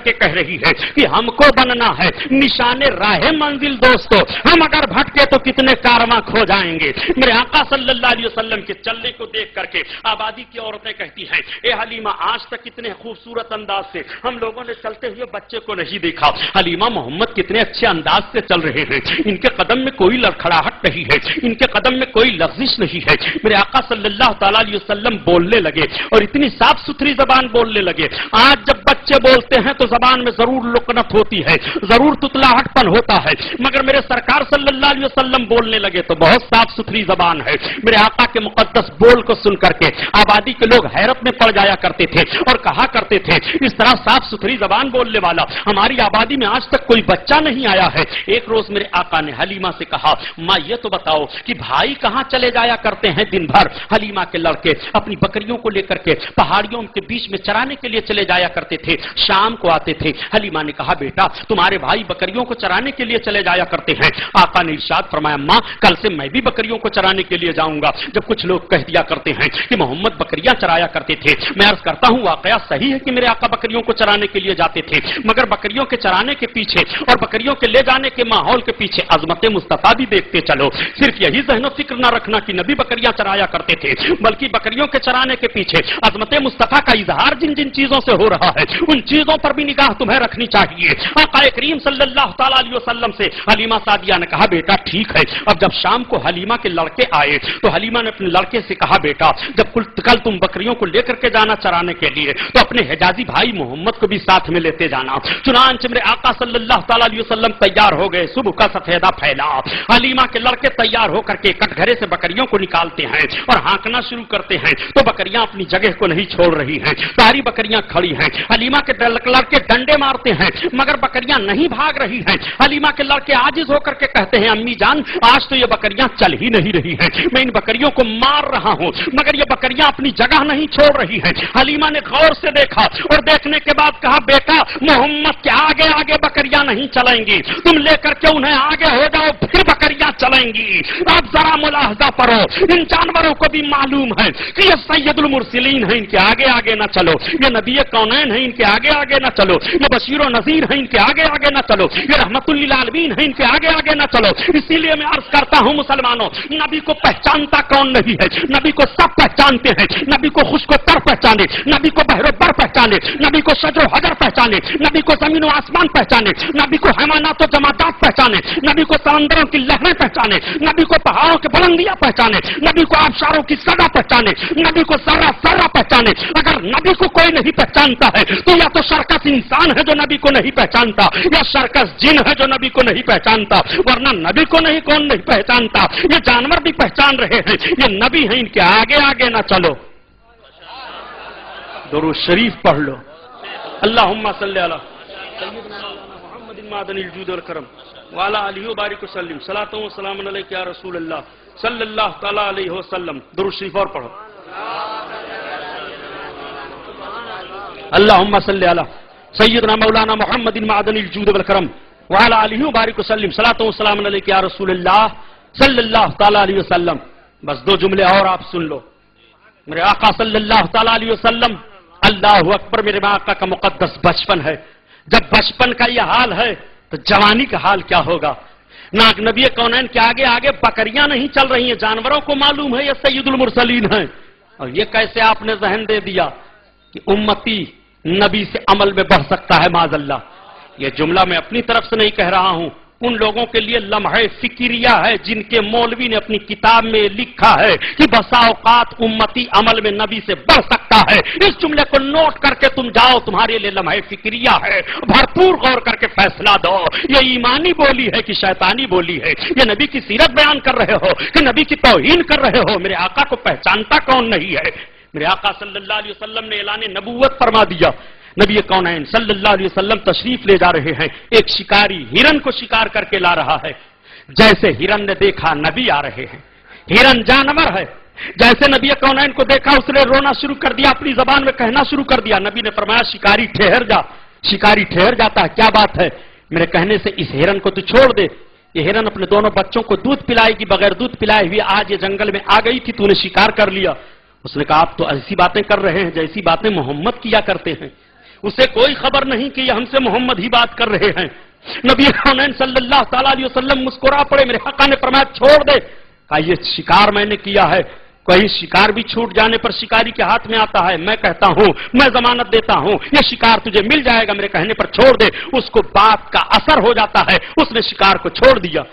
کے کہہ رہی ہے کہ ہم کو بننا ہے نشانے راہ منزل دوستو، ہم اگر بھٹکے تو کتنے کارواں کھو جائیں گے۔ میرے آقا صلی اللہ علیہ وسلم کے چلنے کو دیکھ کر کے آبادی کی عورتیں کہتی ہیں، اے حلیمہ آج تک کتنے خوبصورت انداز سے ہم لوگوں نے چلتے ہوئے بچے کو نہیں دیکھا، حلیمہ محمد کتنے اچھے انداز سے چل رہے ہیں، ان کے قدم میں کوئی لڑکھڑاہٹ نہیں ہے، ان کے قدم میں کوئی لغزش نہیں ہے۔ میرے آقا صلی اللہ تعالی علیہ وسلم بولنے لگے اور اتنی صاف ستھری زبان بولنے لگے۔ آج جب بچے بولتے ہیں تو زبان میں ضرور لکنت ہوتی ہے، ضرور تتلاہٹ پن ہوتا ہے، مگر میرے سرکار صلی اللہ علیہ وسلم بولنے لگے تو بہت صاف ستھری زبان ہے۔ میرے آقا کے مقدس بول کو سن کر کے آبادی کے لوگ حیرت میں پڑ جایا کرتے تھے اور کہا کرتے تھے، اس طرح صاف ستھری زبان بولنے والا ہماری آبادی میں آج تک کوئی بچہ نہیں آیا ہے۔ ایک روز میرے آقا نے حلیمہ سے کہا، ماں یہ تو بتاؤ کہ بھائی کہاں چلے جایا کرتے ہیں دن بھر؟ حلیمہ کے لڑکے اپنی بکریوں کو لے کر کے پہاڑیوں کے بیچ میں چرانے کے لیے چلے جایا کرتے تھے، شام کو آتے تھے۔ حلیمہ نے کہا، بیٹا تمہارے بھائی بکریوں کو چرانے کے لیے چلے جایا کرتے ہیں؟ آقا نے ارشاد فرمایا، ماں کل سے میں بھی بکریوں کو چرانے کے لیے جاؤں گا۔ جب کچھ لوگ کہہ دیا کرتے ہیں کہ محمد بکریاں چرایا کرتے تھے، میں عرض کرتا ہوں واقعہ صحیح ہے کہ میرے آقا بکریوں کو چرانے کے لیے جاتے تھے، مگر بکریوں کے چرانے کے پیچھے اور بکریوں کے لے جانے کے ماحول کے پیچھے عظمت مصطفیٰ بھی دیکھتے چلو۔ صرف یہی ذہن و فکر نہ رکھنا کہ نبی بکریاں چرایا کرتے تھے، بلکہ بکریوں کے چرانے کے پیچھے عظمت مصطفیٰ کا اظہار جن جن چیزوں سے ہو رہا ہے ان چیزوں پر بھی نگاہ تمہیں رکھنی چاہیے۔ آقا کریم صلی اللہ تعالی علیہ وسلم سے حلیمہ سعدیہ نے کہا، بیٹا ٹھیک ہے۔ اب جب شام کو حلیمہ کے لڑکے آئے تو حلیمہ نے اپنے لڑکے سے کہا، بیٹا جب کل تم بکریوں کو لے کر کے جانا چرانے کے لیے تو اپنے حجازی بھائی محمد کو بھی ساتھ میں لیتے جانا۔ چنانچہ میرے آقا صلی اللہ تعالی علیہ وسلم تیار ہو گئے، صبح کا سفیدہ پھیلا، حلیمہ کے لڑکے تیار ہو کر کے کٹ گھرے سے بکریوں کو نکالتے ہیں اور ہانکنا شروع کرتے ہیں تو بکریاں اپنی جگہ کو نہیں چھوڑ رہی ہیں، ساری بکریاں کھڑی ہیں۔ حلیمہ کے لڑکے ڈنڈے مارتے ہیں مگر بکریاں نہیں بھاگ رہی ہیں۔ حلیمہ کے لڑکے عاجز ہو کر کے کہتے ہیں، امی جان آج تو یہ بکریاں چل ہی نہیں رہی ہیں، میں ان بکریوں کو مار رہا ہوں مگر یہ بکریاں اپنی جگہ نہیں چھوڑ رہی ہیں۔ حلیمہ نے غور سے دیکھا اور دیکھنے کے بعد کہا، بیٹا محمد کے آگے آگے بکریاں نہیں چلیں گی، تم لے کر کے انہیں آگے ہو جاؤ پھر بکریاں چلیں گی۔ اب ذرا ملاحظہ کرو، ان جانوروں کو بھی معلوم ہے کہ یہ سید المرسلین ہیں، ان کے آگے آگے نہ چلو، یہ نبی کونین ہیں، ان کے آگے آگے نہ چلو، یہ بشیر و نذیر ہیں، ان کے آگے آگے نہ چلو، یہ رحمت للعالمین ہیں، ان کے آگے آگے نہ چلو۔ اسی لیے میں عرض کرتا ہوں مسلمانوں، نبی کو پہچانتا کون نہیں ہے؟ نبی کو سب پہچانتے ہیں، نبی کو خشک و تر پہچانے، نبی کو بحر و بر پہچانے، نبی کو شجر و حجر پہچانے، نبی کو زمین و آسمان پہچانے، نبی کو حیوانات و جمادات پہچانے، نبی کو سمندروں کی لہریں پہچانے، نبی کو پہاڑوں کی بلندیاں پہچانے، نبی کو آبشاروں کی صدا پہچانے، نبی کو ذرہ ذرہ پہچانے۔ اگر نبی کو کوئی نہیں پہچانتا ہے تو یا تو شرکس انسان ہے جو نبی کو نہیں پہچانتا یا شرکس جن ہے جو نبی کو نہیں پہچانتا، ورنہ نبی کو نہیں کون نہیں پہچانتا؟ یہ جانور بھی پہچان رہے ہیں، یہ نبی ہیں، ان کے آگے آگے نہ چلو۔ درود شریف پڑھ لو، اللہم صلی علی سیدنا محمد معدن الجود والکرم وعلی آلہ وبارک وسلم، صلاۃ و سلام علیک یا رسول اللہ صلی اللہ تعالی علیہ وسلم۔ درود شریف اور پڑھو، اللہم صلی علی سیدنا مولانا محمد معدن الجود والکرم وعلی آلہ وبارک وسلم، صلاۃ و سلام علیک یا رسول اللہ صلی اللہ تعالی علیہ وسلم۔ بس دو جملے اور آپ سن لو۔ میرے آقا صلی اللہ تعالی علیہ وسلم، اللہ اکبر، میرے آقا کا مقدس بچپن ہے۔ جب بچپن کا یہ حال ہے تو جوانی کا حال کیا ہوگا؟ ناک نبی کونین کے آگے آگے بکریاں نہیں چل رہی ہیں، جانوروں کو معلوم ہے یہ سید المرسلین ہیں، اور یہ کیسے آپ نے ذہن دے دیا کہ امتی نبی سے عمل میں بڑھ سکتا ہے؟ معاذ اللہ، یہ جملہ میں اپنی طرف سے نہیں کہہ رہا ہوں، ان لوگوں کے لیے لمحہ فکریہ ہے جن کے مولوی نے اپنی کتاب میں لکھا ہے کہ بسا اوقات امتی عمل میں نبی سے بڑھ سکتا ہے۔ اس جملے کو نوٹ کر کے تم جاؤ، تمہارے لیے لمحہ فکریہ ہے، بھرپور غور کر کے فیصلہ دو، یہ ایمانی بولی ہے کہ شیطانی بولی ہے؟ یہ نبی کی سیرت بیان کر رہے ہو کہ نبی کی توہین کر رہے ہو؟ میرے آقا کو پہچانتا کون نہیں ہے؟ میرے آقا صلی اللہ علیہ وسلم نے اعلان نبوت فرما دیا۔ نبی کونین صلی اللہ علیہ وسلم تشریف لے جا رہے ہیں، ایک شکاری ہرن کو شکار کر کے لا رہا ہے۔ جیسے ہرن نے دیکھا نبی آ رہے ہیں، ہرن جانور ہے، جیسے نبی کونین کو دیکھا اس نے رونا شروع کر دیا، اپنی زبان میں کہنا شروع کر دیا۔ نبی نے فرمایا، شکاری ٹھہر جا۔ شکاری ٹھہر جاتا ہے، کیا بات ہے؟ میرے کہنے سے اس ہرن کو تو چھوڑ دے، یہ ہرن اپنے دونوں بچوں کو دودھ پلائے گی، بغیر دودھ پلائے ہوئے آج یہ جنگل میں آ گئی تھی، تو نے شکار کر لیا۔ اس نے کہا، آپ تو ایسی باتیں کر رہے ہیں جیسی باتیں محمد کیا کرتے ہیں، اسے کوئی خبر نہیں کہ یہ ہم سے محمد ہی بات کر رہے ہیں. نبی کونین صلی اللہ تعالیٰ علیہ وسلم مسکرا پڑے. میرے آقا نے فرمایا چھوڑ دے. کہا یہ شکار میں نے کیا ہے, کہیں شکار بھی چھوٹ جانے پر شکاری کے ہاتھ میں آتا ہے. میں کہتا ہوں, میں ضمانت دیتا ہوں, یہ شکار تجھے مل جائے گا, میرے کہنے پر چھوڑ دے. اس کو بات کا اثر ہو جاتا ہے, اس نے شکار کو چھوڑ دیا.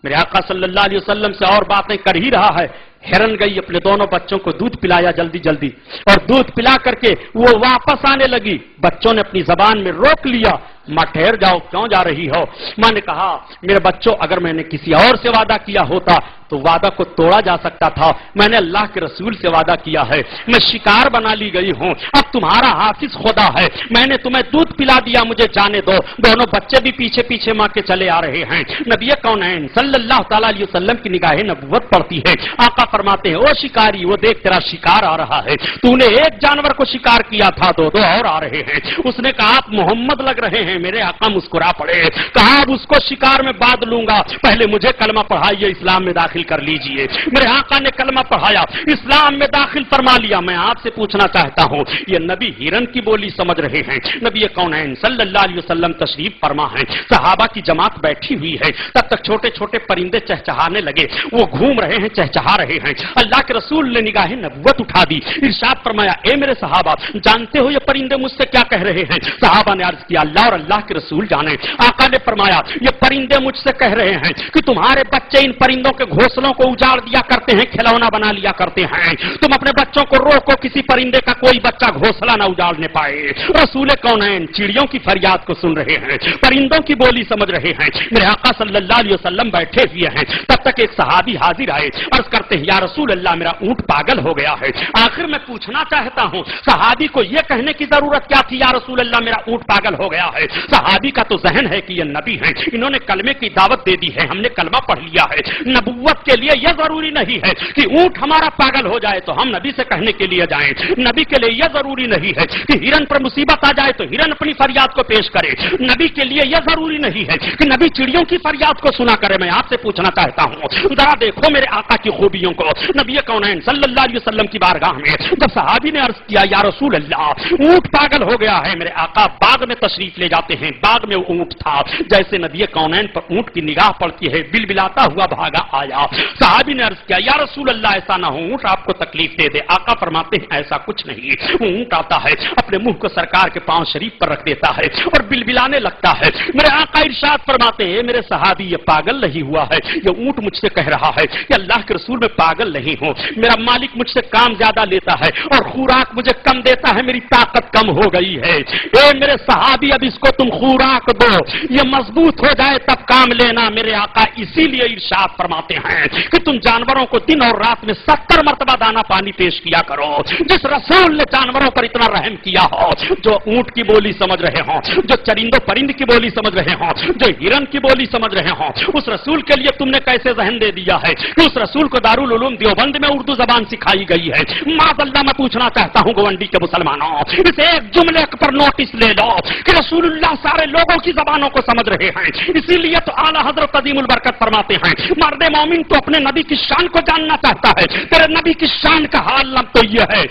میرے آقا صلی اللہ علیہ وسلم سے اور باتیں کر ہی رہا ہے. ہرن گئی, اپنے دونوں بچوں کو دودھ پلایا جلدی جلدی, اور دودھ پلا کر کے وہ واپس آنے لگی. بچوں نے اپنی زبان میں روک لیا, ماں ٹھہر جاؤ, کیوں جا رہی ہو؟ ماں نے کہا میرے بچوں, اگر میں نے کسی اور سے وعدہ کیا ہوتا تو وعدہ کو توڑا جا سکتا تھا. میں نے اللہ کے رسول سے وعدہ کیا ہے, میں شکار بنا لی گئی ہوں. اب تمہارا حافظ خدا ہے, میں نے تمہیں دودھ پلا دیا, مجھے جانے دو. دونوں بچے بھی پیچھے پیچھے ماں کے چلے آ رہے ہیں. نبی کونین صلی اللہ تعالیٰ علیہ وسلم کی نگاہ نبوت پڑتی ہے. آقا فرماتے ہیں او شکاری, وہ دیکھ تیرا شکار آ رہا ہے. تو نے ایک جانور کو شکار کیا تھا, دو دو اور آ رہے ہیں. اس نے کہا آپ محمد لگ رہے ہیں. میرے آقا مسکرا پڑے, کہا اب اس کو شکار میں باندھ لوں گا, پہلے مجھے کلمہ پڑھائیے, اسلام میں داخل کر لیجئے. میرے آقا نے کلمہ پڑھایا, اسلام میں داخل فرما لیا. میں آپ سے پوچھنا چاہتا ہوں, یہ نبی ہرن کی بولی سمجھ رہے ہیں. نبی کونین صلی اللہ علیہ وسلم تشریف فرما ہے, صحابہ کی جماعت بیٹھی ہوئی ہے. تب تک چھوٹے چھوٹے پرندے چہچہانے لگے, وہ گھوم رہے ہیں, چہچہا رہے ہیں. اللہ کے رسول نے نگاہ نبوت اٹھا دی, ارشاد فرمایا اے میرے صحابہ, جانتے ہو یہ پرندے مجھ سے کیا کہہ رہے ہیں؟ صحابہ نے عرض کیا اللہ اور اللہ کے رسول جانے. آقا نے فرمایا یہ پرندے مجھ سے کہہ رہے ہیں کہ تمہارے بچے ان پرندوں کے گھونسلوں کو اجاڑ دیا کرتے ہیں, کھلونا بنا لیا کرتے ہیں. تم اپنے بچوں کو روکو, کسی پرندے کا کوئی بچہ گھونسلہ نہ اجاڑنے پائے. رسول کونین چڑیوں کی فریاد کو سن رہے ہیں, پرندوں کی بولی سمجھ رہے ہیں. میرے آقا صلی اللہ علیہ وسلم بیٹھے ہوئے ہیں. تب تک ایک صحابی حاضر آئے, عرض کرتے ہیں یا رسول اللہ میرا اونٹ پاگل ہو گیا ہے. آخر میں پوچھنا چاہتا ہوں, صحابی کو یہ کہنے کی ضرورت کیا تھی یا رسول اللہ میرا اونٹ پاگل ہو گیا ہے؟ صحابی کا تو ذہن ہے کہ یہ نبی ہیں, انہوں نے کلمے کی دعوت دے دی ہے, ہم نے کلمہ پڑھ لیا ہے. نبوت کے لیے یہ ضروری نہیں ہے کہ اونٹ ہمارا پاگل ہو جائے تو ہم نبی سے کہنے کے لیے جائیں. نبی کے لیے یہ ضروری نہیں ہے کہ ہرن پر مصیبت آ جائے تو ہرن اپنی فریاد کو پیش کرے. نبی کے لیے یہ ضروری نہیں ہے کہ نبی چڑیوں کی فریاد کو سنا کرے. میں آپ سے پوچھنا چاہتا ہوں, ذرا دیکھو میرے آقا کی خوبیوں کو. نبی کونین صلی اللہ علیہ وسلم کی بارگاہ میں جب صحابی نے عرض کیا یا رسول اللہ اونٹ پاگل ہو گیا ہے, میرے آقا باغ میں تشریف لے جاتے ہیں. باغ میں اونٹ تھا, جیسے نبی کونین پر اونٹ کی نگاہ پڑتی ہے, بلبلاتا ہوا بھاگا آیا. صحابی نے عرض کیا یا رسول اللہ ایسا نہ ہو, اونٹ آپ کو تکلیف دے دے. آقا فرماتے ہیں ایسا کچھ نہیں. اونٹ آتا ہے, اپنے منہ کو سرکار کے پاؤں شریف پر رکھ دیتا ہے اور بلبلانے لگتا ہے. میرے آقا ارشاد فرماتے ہیں میرے صحابی یہ پاگل نہیں ہوا ہے, یہ اونٹ مجھ سے کہہ رہا ہے کہ اللہ کے رسول میں پاگل نہیں ہوں, میرا مالک مجھ سے کام زیادہ لیتا ہے اور خوراک مجھے کم دیتا ہے, میری طاقت کم ہو گئی ہے. اے میرے صحابی اب اس کو تم خوراک دو, یہ مضبوط ہو جائے تب کام لینا. میرے آقا اسی لیے ارشاد فرماتے ہیں کہ تم جانوروں کو دن اور رات میں 70 مرتبہ دانا پانی پیش کیا کرو. جس رسول نے جانوروں پر اتنا رحم کیا ہو, جو اونٹ کی بولی سمجھ رہے ہوں, جو چرندوں پرند کی بولی سمجھ رہے ہوں, جو ہرن کی بولی سمجھ رہے ہوں, اس رسول کے لیے تم نے کیسے ذہن دے دیا ہے کہ اس رسول کو دارالعلوم دیوبند میں اردو زبان سکھائی گئی ہے. معاذ اللہ میں پوچھنا چاہتا ہوں گوانڈی کے مسلمانوں, اس ایک جملے پر نوٹس لے لو کہ رسول اللہ سارے لوگوں کی زبانوں کو سمجھ رہے ہیں. اسی لیے تو اعلیٰ حضرت عظیم البرکت فرماتے ہیں مرد مومن تو اپنے نبی کی شان کو جاننا چاہتا ہے. تیرے نبی کی شان کا حال تو یہ ہے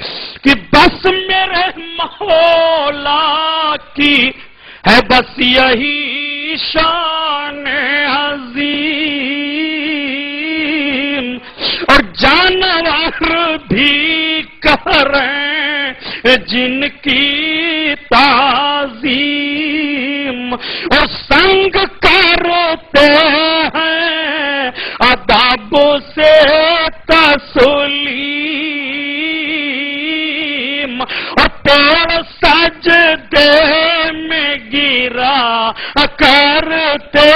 کہ بس میرے مولا کی ہے بس یہی شان عظیم, اور جانور بھی کریں جن کی تعظیم, اور سنگ کرتے ہیں ادب سے تسلیم, اور پیڑ سجدے میں گرا کرتے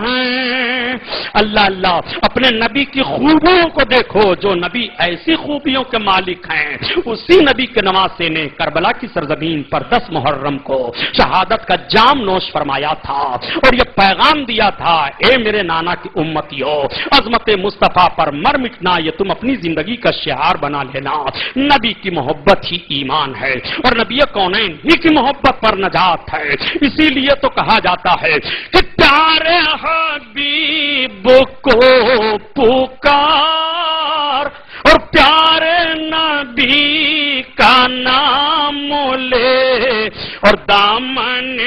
ہیں. اللہ اللہ, اپنے نبی کی خوبیوں کو دیکھو. جو نبی ایسی خوبیوں کے مالک ہیں, اسی نبی کے نواسے نے کربلا کی سرزمین پر 10 محرم کو شہادت کا جام نوش فرمایا تھا اور یہ پیغام دیا تھا اے میرے نانا کی امتیوں, عظمت مصطفیٰ پر مر مٹنا یہ تم اپنی زندگی کا شعار بنا لینا. نبی کی محبت ہی ایمان ہے اور نبی کونین ہی کی محبت پر نجات ہے. اسی لیے تو کہا جاتا ہے کہ پیارے حبیب کو پکار اور پیارے نبی کا نام لے, اور دامن